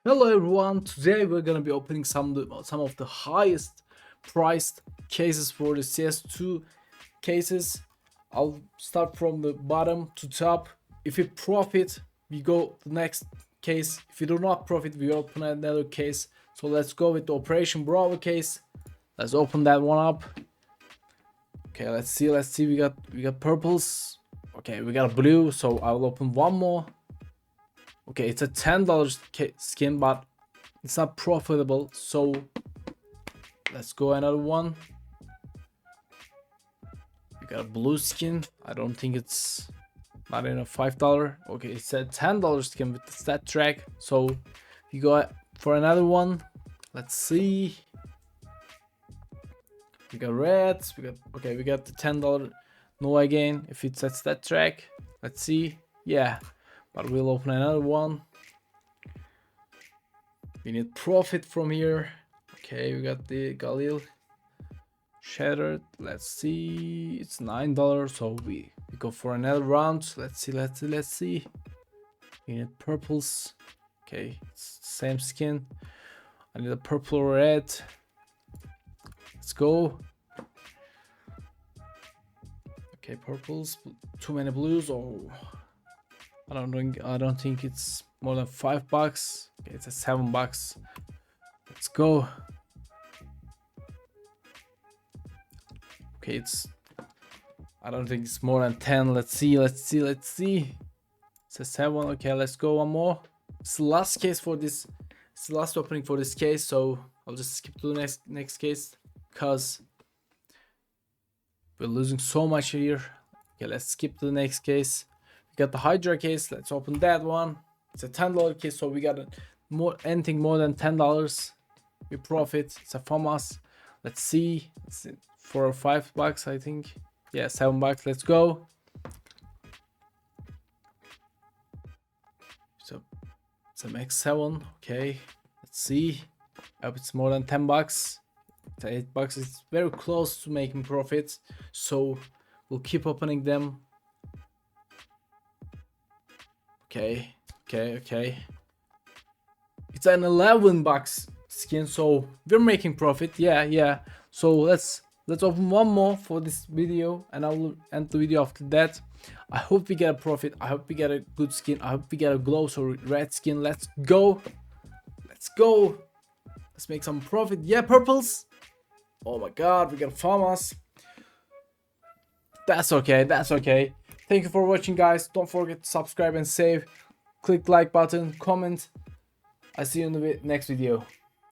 Hello everyone, today we're gonna be opening some of the highest priced cases for the CS2 cases. I'll start from the bottom to top. If we profit, we go the next case. If we do not profit, we open another case. So let's go with the Operation Bravo case. Let's open that one up. Okay, let's see. We got purples. Okay, we got a blue, so I'll open one more. Okay, it's a $10 skin, but it's not profitable, so let's go another one. We got a blue skin. I don't think it's not in a $5. Okay, it's a $10 skin with the stat track, so we go for another one. Let's see. We got reds. We got the $10 no again if it's a stat track. Let's see. Yeah, but we'll open another one. We need profit from here. Okay, we got the Galil shattered. Let's see. It's $9, so we go for another round. Let's see. We need purples. Okay, it's the same skin. I need a purple or red. Let's go. Okay, purples. Too many blues. Oh, I don't think it's more than $5. Okay, it's a $7. Let's go. Okay, I don't think it's more than 10. Let's see. It's a 7. Okay, let's go one more. It's the last case for this. It's the last opening for this case, so I'll just skip to the next case because we're losing so much here. Okay, let's skip to the next case. We got the Hydra case. Let's open that one. It's a $10 case, so we got anything more than $10. We profit. It's a FAMAS. Let's see. It's for $5, I think. Yeah, $7. Let's go. So it's a X7. Okay, let's see. I hope it's more than $10. It's $8. It's very close to making profits, so we'll keep opening them. Okay. It's an $11 skin, so we're making profit. Yeah. So let's open one more for this video, and I will end the video after that. I hope we get a profit. I hope we get a good skin. I hope we get a glows or red skin. Let's go. Let's make some profit. Yeah, purples. Oh my god, we got FAMAS. That's okay. Thank you for watching, guys. Don't forget to subscribe and save. Click like button, comment. I see you in the next video.